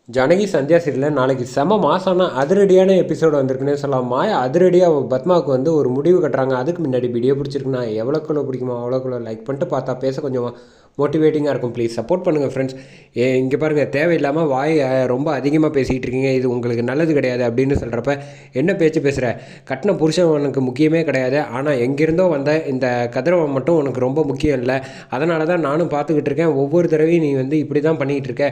ஜானகி சந்தியா சீரியலில் நாளைக்கு செம மாசான அதிரடியான எபிசோடு வந்திருக்குன்னே சொல்லலாம். மாயா அதிரடியாக பத்மாவுக்கு வந்து ஒரு முடிவு கட்டுறாங்க. அதுக்கு முன்னாடி வீடியோ பிடிச்சிருக்குண்ணா எவ்வளோக்குள்ள பிடிக்குமோ அவ்வளோக்குள்ள லைக் பண்ணிட்டு பார்த்தா பேச கொஞ்சம் மோட்டிவேட்டிங்காக இருக்கும். ப்ளீஸ் சப்போர்ட் பண்ணுங்கள் ஃப்ரெண்ட்ஸ். இங்கே பாருங்கள், தேவையில்லாமல் வாய் ரொம்ப அதிகமாக பேசிகிட்டு இருக்கீங்க, இது உங்களுக்கு நல்லது கிடையாது அப்படின்னு சொல்கிறப்ப என்ன பேச்சு பேசுகிற? கட்டின புருஷன் உனக்கு முக்கியமே கிடையாது, ஆனால் எங்கேருந்தோ வந்த இந்த கதிரவன் மட்டும் உனக்கு ரொம்ப முக்கியம் இல்லை. அதனால தான் நானும் பார்த்துக்கிட்டு இருக்கேன். ஒவ்வொரு தடவையும் நீ வந்து இப்படி தான் பண்ணிகிட்டு இருக்க.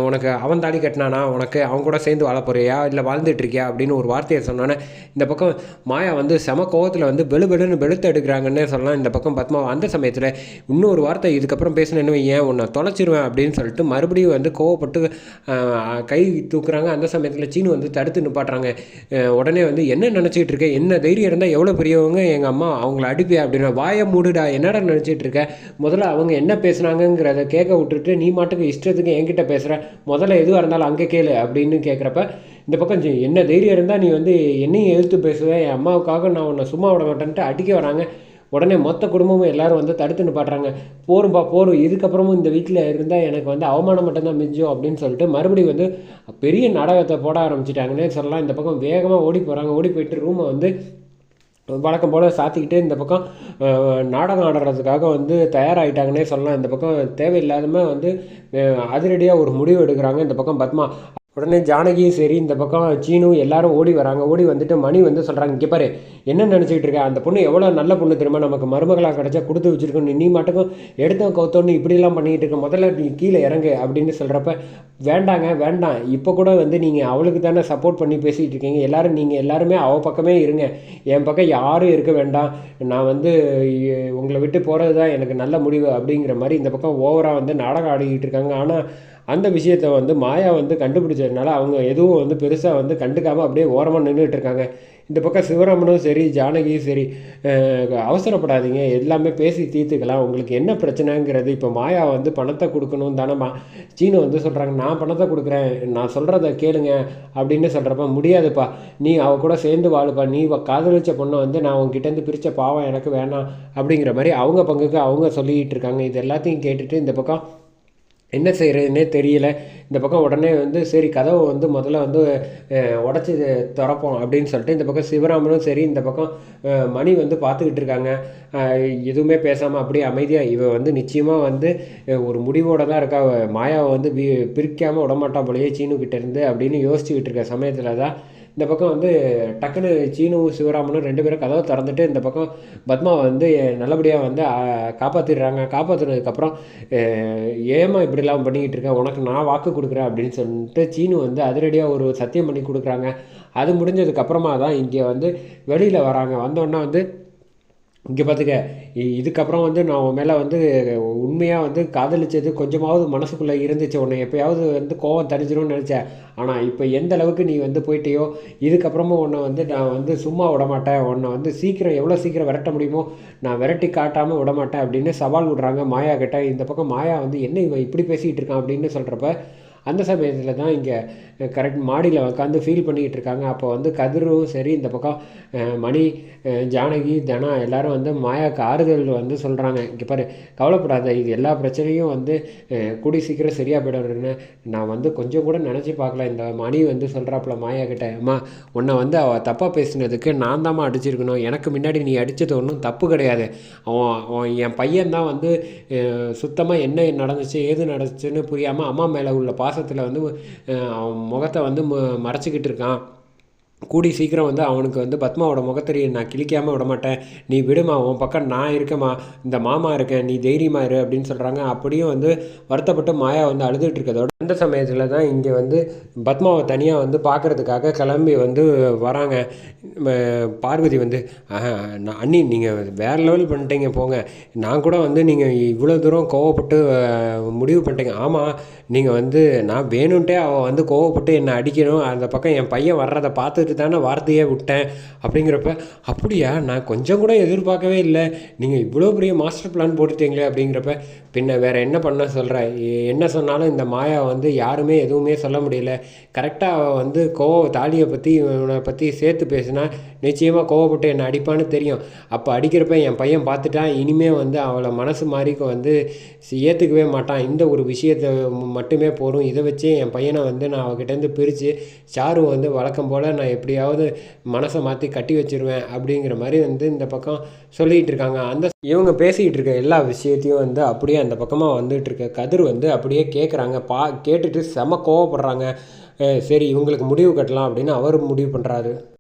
உனக்கு அவன் தாலி கட்டினானா, உனக்கு அவன் கூட சேர்ந்து வாழ போறியா இல்லை வாழ்ந்துட்டு இருக்கியா அப்படின்னு ஒரு வார்த்தையை சொன்னோன்னே இந்த பக்கம் மாயா வந்து செம கோவத்தில் வந்து பெழுன்னு வெளுத்து எடுக்கிறாங்கன்னே சொல்லலாம். இந்த பக்கம் பத்மா அந்த சமயத்தில் இன்னொரு வார்த்தை இதுக்கப்புறம் பேசினேன்னு ஏன் உன்னை தொலைச்சிருவேன் அப்படின்னு சொல்லிட்டு மறுபடியும் வந்து கோவப்பட்டு கை தூக்குறாங்க. அந்த சமயத்தில் சீனு வந்து தடுத்து நிப்பாட்டுறாங்க. உடனே வந்து என்ன நினச்சிக்கிட்டு இருக்க, என்ன தைரியம் இருந்தால் எவ்வளோ பெரியவங்க எங்கள் அம்மா அவங்கள அடிப்பியா அப்படின்னு. வாயை மூடுடா, என்னடா நினச்சிட்டு இருக்க, முதல்ல அவங்க என்ன பேசுனாங்கிறத கேட்க விட்டுட்டு நீ மாட்டுக்கு இஷ்டத்துக்கு என்கிட்ட பேசுகிற, முதல்ல எதுவாக இருந்தாலும் அங்கே கேளு அப்படின்னு கேட்குறப்ப இந்த பக்கம் என்ன தைரியம் இருந்தால் நீ வந்து என்னையும் எதிர்த்து பேசுவேன், என் அம்மாவுக்காக நான் உன்னை சும்மா விட மாட்டேன்ட்டு அடிக்க வராங்க. உடனே மொத்த குடும்பமும் எல்லோரும் வந்து தடுத்து நிப்பாட்டுறாங்க. போரும்பா போரும், இதுக்கப்புறமும் இந்த வீட்டில் இருந்தால் எனக்கு வந்து அவமானம் மட்டும்தான் மிஞ்சும் அப்படின்னு சொல்லிட்டு மறுபடியும் வந்து பெரிய நாடகத்தை போட ஆரம்பிச்சிட்டாங்கன்னே சொல்லலாம். இந்த பக்கம் வேகமாக ஓடி போகிறாங்க. ஓடி போயிட்டு ரூமை வந்து வழக்கம் போல் சாத்திக்கிட்டு இந்த பக்கம் நாடகம் ஆடுறதுக்காக வந்து தயாராகிட்டாங்கன்னே சொல்லலாம். இந்த பக்கம் தேவையில்லாதமாக வந்து அதிரடியாக ஒரு முடிவு எடுக்கிறாங்க இந்த பக்கம் பத்மா. உடனே ஜானகியும் சரி, இந்த பக்கம் சீனு எல்லாரும் ஓடி வராங்க. ஓடி வந்துட்டு மணி வந்து சொல்கிறாங்க, இங்கே பாரு என்ன நினச்சிக்கிட்டு இருக்க, அந்த பொண்ணு எவ்வளோ நல்ல பொண்ணு தெரியுமா, நமக்கு மருமகளாக கிடச்சா கொடுத்து வச்சுருக்கோம், நீ மட்டும் எடுத்த கவுத்தோன்னு இப்படிலாம் பண்ணிக்கிட்டு இருக்க, முதல்ல நீ கீழே இறங்கு அப்படின்னு சொல்கிறப்ப வேண்டாங்க வேண்டாம், இப்போ கூட வந்து நீங்கள் அவளுக்கு தானே சப்போர்ட் பண்ணி பேசிகிட்டு இருக்கீங்க, நீங்கள் எல்லாருமே அவள் பக்கமே இருங்க, என் பக்கம் யாரும் இருக்க வேண்டாம், நான் வந்து உங்களை விட்டு போகிறது தான் எனக்கு நல்ல முடிவு அப்படிங்கிற மாதிரி இந்த பக்கம் ஓவராக வந்து நாடகம் ஆடிக்கிட்டு இருக்காங்க. ஆனால் அந்த விஷயத்தை வந்து மாயா வந்து கண்டுபிடிச்சதுனால அவங்க எதுவும் வந்து பெருசாக வந்து கண்டுக்காமல் அப்படியே ஓரமாக நின்றுட்டு இருக்காங்க. இந்த பக்கம் சிவராமனும் சரி ஜானகியும் சரி, அவசரப்படாதீங்க, எல்லாமே பேசி தீர்த்துக்கலாம், உங்களுக்கு என்ன பிரச்சனைங்கிறது, இப்போ மாயா வந்து பணத்தை கொடுக்கணும் தானேம்மா, சீனு வந்து சொல்கிறாங்க, நான் பணத்தை கொடுக்குறேன், நான் சொல்கிறத கேளுங்க அப்படின்னு சொல்கிறப்ப முடியாதுப்பா, நீ அவ கூட சேர்ந்து வாழுப்பா, நீ காதலிச்ச பொண்ணை வந்து நான் உங்ககிட்டேருந்து பிரித்த பாவம் எனக்கு வேணாம் அப்படிங்கிற மாதிரி அவங்க பங்குக்கு அவங்க சொல்லிக்கிட்டு இருக்காங்க. இது எல்லாத்தையும் கேட்டுட்டு இந்த பக்கம் என்ன செய்கிறதுனே தெரியல. இந்த பக்கம் உடனே வந்து சரி கதவை வந்து முதல்ல வந்து உடச்சி திறப்போம் அப்படின்னு சொல்லிட்டு இந்த பக்கம் சிவராமனும் சரி, இந்த பக்கம் மணி வந்து பார்த்துக்கிட்டு இருக்காங்க. எதுவுமே பேசாமல் அப்படியே அமைதியாக இவ வந்து நிச்சயமாக வந்து ஒரு முடிவோடு தான் இருக்கா, மாயாவை வந்து பிரிக்காமல் விடமாட்டா போலையே சீனுக்கிட்டேருந்து அப்படின்னு யோசிச்சுக்கிட்டு இருக்க சமயத்தில் தான் இந்த பக்கம் வந்து டக்குன்னு சீனுவும் சிவராமனும் ரெண்டு பேரும் கதவை திறந்துட்டு இந்த பக்கம் பத்மாவை வந்து நல்லபடியாக வந்து காப்பாற்றிடுறாங்க. காப்பாற்றினதுக்கப்புறம் ஏமா இப்படிலாம் பண்ணிக்கிட்டு இருக்கேன், உனக்கு நான் வாக்கு கொடுக்குறேன் அப்படின்னு சொல்லிட்டு சீனு வந்து அதிரடியாக ஒரு சத்தியம் பண்ணி கொடுக்குறாங்க. அது முடிஞ்சதுக்கப்புறமா தான் இங்கே வந்து வெளியில் வராங்க. வந்தோடனே வந்து இங்கே பார்த்துக்க, இதுக்கப்புறம் வந்து நான் உன் மேலே வந்து உண்மையாக வந்து காதலிச்சது கொஞ்சமாவது மனசுக்குள்ளே இருந்துச்சு, உன்னை எப்போயாவது வந்து கோவம் தணிஞ்சிடும்னு நினச்சேன், ஆனால் இப்போ எந்த அளவுக்கு நீ வந்து போயிட்டியோ இதுக்கப்புறமும் உன்னை வந்து நான் வந்து சும்மா விடமாட்டேன், உன்னை வந்து சீக்கிரம் எவ்வளோ சீக்கிரம் விரட்ட முடியுமோ நான் விரட்டி காட்டாமல் விடமாட்டேன் அப்படின்னு சவால் விடுறாங்க மாயா கிட்ட. இந்த பக்கம் மாயா வந்து என்ன இவன் இப்படி பேசிகிட்டு இருக்கான் அப்படின்னு சொல்கிறப்ப அந்த சமயத்தில் தான் இங்கே கரெக்ட் மாடியில் உட்காந்து ஃபீல் பண்ணிக்கிட்டு இருக்காங்க. அப்போ வந்து கதிரும் சரி, இந்த பக்கம் மணி ஜானகி தனா எல்லோரும் வந்து மாயாவுக்கு ஆறுதல் வந்து சொல்கிறாங்க, இங்கே பாரு கவலைப்படாத, இது எல்லா பிரச்சனையும் வந்து கூடி சீக்கிரம் சரியாக போயிடும்னு நான் வந்து கொஞ்சம் கூட நினச்சி பார்க்கல. இந்த மணி வந்து சொல்கிறாப்புல மாயா கிட்ட, அம்மா உன்னை வந்து அவள் தப்பாக பேசினதுக்கு நான் தாம்மா அடிச்சிருக்கணும், எனக்கு முன்னாடி நீ அடித்தது ஒன்றும் தப்பு கிடையாது, அவன் என் பையன்தான் வந்து சுத்தமாக என்ன நடந்துச்சு ஏது நடந்துச்சுன்னு புரியாமல் அம்மா மேலே உள்ள பாசத்தில் வந்து அவன் முகத்தை வந்து மறைச்சிக்கிட்டு இருக்கான், கூடி சீக்கிரம் வந்து அவனுக்கு வந்து பத்மாவோட முகத்தறியை நான் கிழிக்காமல் விட மாட்டேன், நீ விடுமா, உன் பக்கம் நான் இருக்கேம்மா, இந்த மாமா இருக்கேன், நீ தைரியமாக இரு அப்படின்னு சொல்கிறாங்க. அப்படியும் வந்து வருத்தப்பட்டு மாயா வந்து அழுதுகிட்டு இருக்கதோட அந்த சமயத்தில் தான் இங்கே வந்து பத்மாவை தனியாக வந்து பார்க்குறதுக்காக கிளம்பி வந்து வராங்க. பார்வதி வந்து அண்ணி நீங்கள் வேறு லெவல் பண்ணிட்டீங்க போங்க, நான் கூட வந்து நீங்கள் இவ்வளோ தூரம் கோவப்பட்டு முடிவு பண்ணிட்டீங்க, ஆமாம் நீங்கள் வந்து நான் வேணும்ன்ட்டே அவள் வந்து கோவப்பட்டு என்னை அடிக்கணும், அந்த பக்கம் என் பையன் வர்றதை பார்த்து பார்த்துட்டு தானே வார்த்தையே விட்டேன் அப்படிங்கிறப்ப, அப்படியா நான் கொஞ்சம் கூட எதிர்பார்க்கவே இல்லை, நீங்கள் இவ்வளோ பெரிய மாஸ்டர் பிளான் போட்டுட்டீங்களே அப்படிங்கிறப்ப, பின்ன வேறு என்ன பண்ண சொல்கிற, என்ன சொன்னாலும் இந்த மாயா வந்து யாருமே எதுவுமே சொல்ல முடியல, கரெக்டாக அவள் வந்து தாலியை பற்றி இவனை பற்றி சேர்த்து பேசினா நிச்சயமாக கோவப்பட்டு என்னை அடிப்பான்னு தெரியும். அப்போ அடிக்கிறப்ப என் பையன் பார்த்துட்டான், இனிமேல் வந்து அவளை மனசு மாறிக்க வந்து ஏற்றுக்கவே மாட்டான், இந்த ஒரு விஷயத்தை மட்டுமே போதும், இதை வச்சே என் பையனை வந்து நான் அவகிட்டேருந்து பிரித்து சாரு வந்து வழக்கம் போல் நான் எப்படியாவது மனசை மாற்றி கட்டி வச்சிருவேன் அப்படிங்கிற மாதிரி வந்து இந்த பக்கம் சொல்லிகிட்டு இருக்காங்க. இவங்க பேசிக்கிட்டு இருக்க எல்லா விஷயத்தையும் வந்து அப்படியே அந்த பக்கமாக வந்துட்டு இருக்க கதிர் வந்து அப்படியே கேட்குறாங்க. கேட்டுட்டு செம கோவப்படுறாங்க. சரி இவங்களுக்கு முடிவு கட்டலாம் அப்படின்னு அவர் முடிவு பண்ணுறாரு.